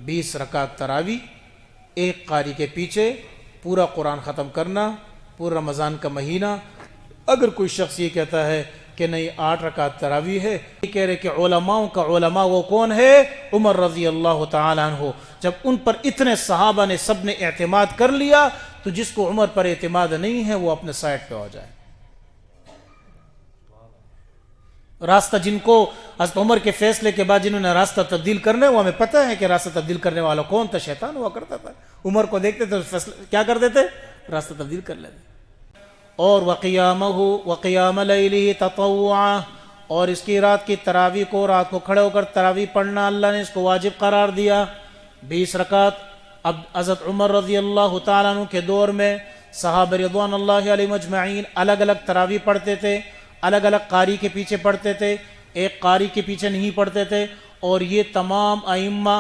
20 रकात तरावी, एक कारी के पीछे पूरा कुरान ख़त्म करना, पूरा रमज़ान का महीना। अगर कोई शख्स ये कहता है कि नहीं 8 रकात तरावी है, ये कह रहे कि उलमाओं का उलमा वो कौन है? उमर रज़ी अल्लाह तआला अन्हु। जब उन पर इतने सहाबा ने सब ने एतमाद कर लिया, तो जिसको उमर पर एतमाद नहीं है वो अपने साइड पे हो जाए। रास्ता जिनको हज़रत उमर के फैसले के बाद जिन्होंने रास्ता तब्दील करने, वो हमें पता है कि रास्ता तब्दील करने वाला कौन था? शैतान हुआ करता था। उमर को देखते थे फैसला क्या कर देते? रास्ता तब्दील कर लेते। और वक़ियाम लैलिही ततव्वुआ, और इसकी रात की तरावी को, रात को खड़े होकर तरावी पढ़ना अल्लाह ने इसको वाजिब करार दिया। 20 रकात। अब हज़रत उमर रज़ी अल्लाह तआला अन्हु के दौर में सहाबा रिज़वानुल्लाहि अलैहिम अजमईन अलग अलग तरावी पढ़ते थे, अलग अलग कारी के पीछे पढ़ते थे, एक कारी के पीछे नहीं पढ़ते थे। और ये तमाम अइम्मा,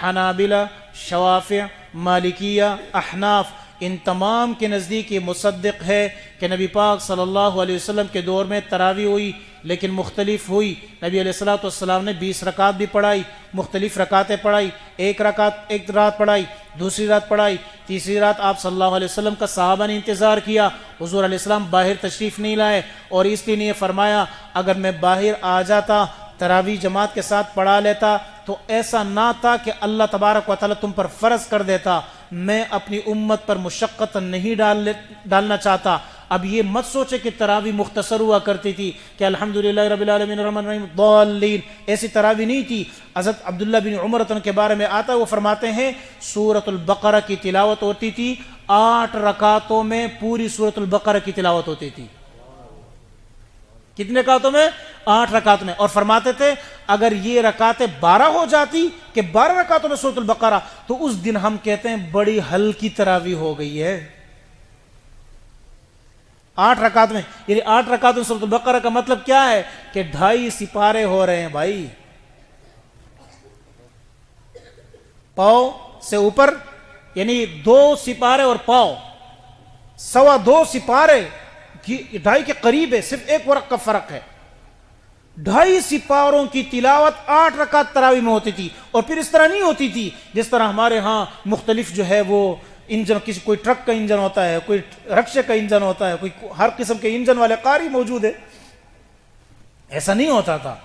हनाबिला, शवाफी, मालिकिया, अहनाफ, इन तमाम के नज़दीक ये मुसद्दिक़ है कि नबी पाक सल्लल्लाहु अलैहि वसल्लम के दौर में तरावी हुई, लेकिन मुख्तलिफ हुई। नबी अलैहिस्सलातु वस्सलाम ने 20 रकात भी पढ़ाई, मुख्तलिफ रकातें पढ़ाई। एक रकात एक रात पढ़ाई, दूसरी रात पढ़ाई, तीसरी रात आप सल्लल्लाहु अलैहि वसल्लम का सहाबा ने इंतज़ार किया। हुज़ूर अलैहिस्सलाम बाहर तशरीफ़ नहीं लाए, और इसलिए ने फरमाया अगर मैं बाहर आ जाता, तरावी जमात के साथ पढ़ा लेता, तो ऐसा ना था कि अल्लाह तबारक व तआला तुम पर फ़र्ज कर देता। मैं अपनी उम्मत पर मुशक्क़त नहीं डालना चाहता। अब ये मत सोचे कि तरावी मुख्तसर हुआ करती थी कि अल्हम्दुलिल्लाह रब्बिल आलमीन अर्रहमानिर रहीम दौलीन, ऐसी तरावी नहीं थी। हज़रत अब्दुल्लाह बिन उमर के बारे में आता है, वो फरमाते हैं सूरतुल बकरा की तिलावत होती थी, 8 रकातों में पूरी सूरतुल बकरा की तिलावत होती थी। कितने रकातों में? 8 रकात में। और फरमाते थे अगर ये रकातें 12 हो जाती कि 12 रकातों में सूरतुल बकरा, तो उस दिन हम कहते हैं बड़ी हल्की तरावी हो गई है। 8 रकात में, यानी 8 रकात में सूरतुल बकरा का मतलब क्या है कि 2.5 सिपारे हो रहे हैं भाई, पाव से ऊपर, यानी 2 सिपारे और पाव, 2.25 सिपारे की 2.5 के करीब है, सिर्फ 1 वरक का फर्क है। 2.5 सिपारों की तिलावत 8 रकात तरावी में होती थी। और फिर इस तरह नहीं होती थी जिस तरह हमारे यहाँ मुख्तलिफ जो है वो इंजन, किसी कोई ट्रक का इंजन होता है, कोई रक्शे का इंजन होता है, कोई हर किस्म के इंजन वाले कारी मौजूद है। ऐसा नहीं होता था।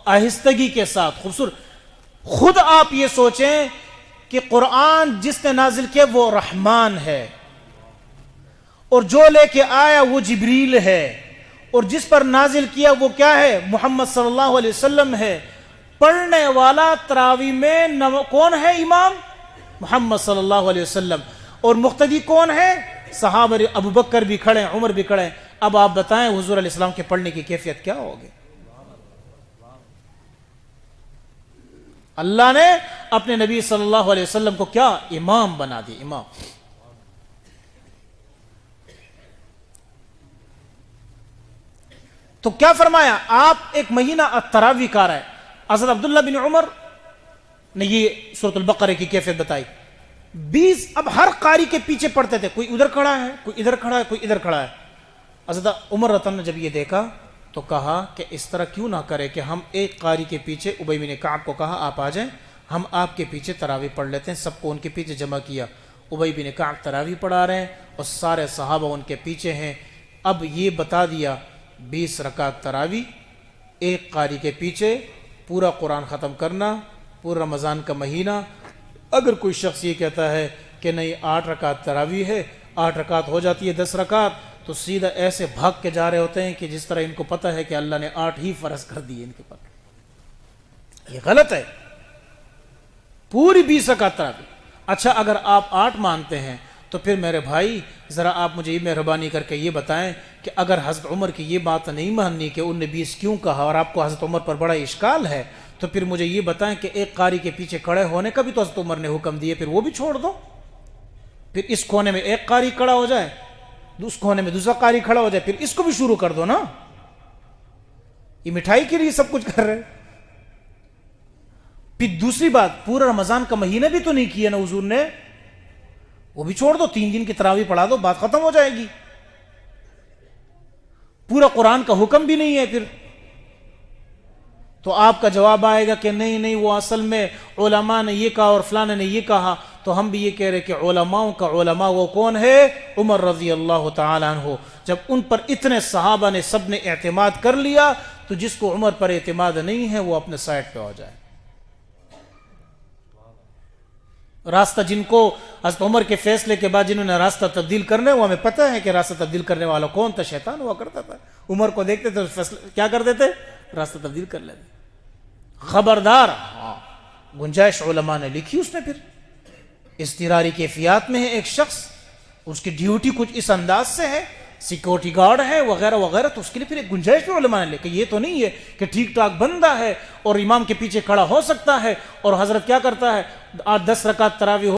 आहिस्तगी के साथ खूबसूरत। खुद आप ये सोचें कि कुरान जिसने नाजिल किया वो रहमान है, और जो लेके आया वो जिब्रील है, और जिस पर नाजिल किया वो क्या है? मुहम्मद सल्लल्लाहु अलैहि वसल्लम है। पढ़ने वाला तरावी में कौन है? इमाम मुहम्मद सल्लल्लाहु अलैहि वसल्लम। और मुक्तदी कौन है? सहाबा, अबू बकर भी खड़े हैं, उमर भी खड़े हैं। अब आप बताएं हुजूर अलैहिस्सलाम के पढ़ने की कैफियत क्या होगी? अल्लाह ने अपने नबी सल्लल्लाहु अलैहि वसल्लम को क्या? इमाम बना दिया, इमाम। तो क्या फरमाया? आप एक महीना तरावी का रहा है। हज़रत अब्दुल्ला बिन उमर ने ये सूरतुल बकरा की कैफियत बताई। 20 अब हर कारी के पीछे पढ़ते थे, कोई उधर खड़ा है, कोई इधर खड़ा है, कोई इधर खड़ा है। हज़रत उमर रतन ने जब ये देखा तो कहा कि इस तरह क्यों ना करे कि हम एक कारी के पीछे, उबई बिन काब को कहा आप आ जाएं, हम आपके पीछे तरावी पढ़ लेते हैं। सबको उनके पीछे जमा किया। उबई बिन काब तरावी पढ़ा रहे हैं और सारे सहाबा उनके पीछे हैं। अब ये बता दिया 20 रकात तरावी, एक कारी के पीछे पूरा कुरान ख़त्म करना, पूरा रमज़ान का महीना। अगर कोई शख्स ये कहता है कि नहीं 8 रकात तरावी है, 8 रकात हो जाती है 10 रकात, तो सीधा ऐसे भाग के जा रहे होते हैं कि जिस तरह इनको पता है कि अल्लाह ने 8 ही फ़र्ज कर दिए इनके पर। ये गलत है। पूरी 20 रकात तरावी। अच्छा, अगर आप 8 मानते हैं तो फिर मेरे भाई ज़रा आप मुझे ये मेहरबानी करके ये बताएं कि अगर हज़रत उमर की ये बात नहीं माननी कि उनने 20 क्यों कहा, और आपको हज़रत उमर पर बड़ा इश्काल है, तो फिर मुझे ये बताएं कि एक कारी के पीछे खड़े होने का भी तो हज़रत उमर ने हुक्म दिए, फिर वो भी छोड़ दो। फिर इस कोने में एक कारी खड़ा हो जाए, उस कोने में दूसरा कारी खड़ा हो जाए, फिर इसको भी शुरू कर दो ना। ये मिठाई के लिए सब कुछ कर रहे। फिर दूसरी बात, पूरा रमज़ान का महीना भी तो नहीं किया ना हुजूर ने, वो भी छोड़ दो। 3 दिन की तरावी पढ़ा दो, बात खत्म हो जाएगी। पूरा कुरान का हुक्म भी नहीं है फिर। تو آپ کا جواب آئے گا کہ نہیں نہیں، وہ اصل میں علماء نے یہ کہا اور فلانے نے یہ کہا. تو ہم بھی یہ کہہ رہے کہ علماؤں کا علماء وہ کون ہے؟ عمر رضی اللہ تعالیٰ عنہ. جب ان پر اتنے صحابہ نے سب نے اعتماد کر لیا تو جس کو عمر پر اعتماد نہیں ہے وہ اپنے سائڈ پہ ہو جائے. راستہ جن کو حضرت عمر کے فیصلے کے بعد جنہوں نے راستہ تبدیل کرنے، وہ ہمیں پتہ ہے کہ راستہ تبدیل کرنے والا کون تھا، شیطان ہوا کرتا تھا. عمر کو دیکھتے تھے فیصلہ کیا کر دیتے؟ راستہ تبدیل کر لیتے. خبردار. گنجائش علماء نے لکھی اس میں. پھر اضطراری کیفیات میں ہے ایک شخص، اس کی ڈیوٹی کچھ اس انداز سے ہے، سیکورٹی گارڈ ہے وغیرہ وغیرہ، تو اس کے لیے پھر ایک گنجائش بھی علماء نے لکھی. یہ تو نہیں ہے کہ ٹھیک ٹھاک بندہ ہے اور امام کے پیچھے کھڑا ہو سکتا ہے اور حضرت کیا کرتا ہے 8-10 رکعت تراویح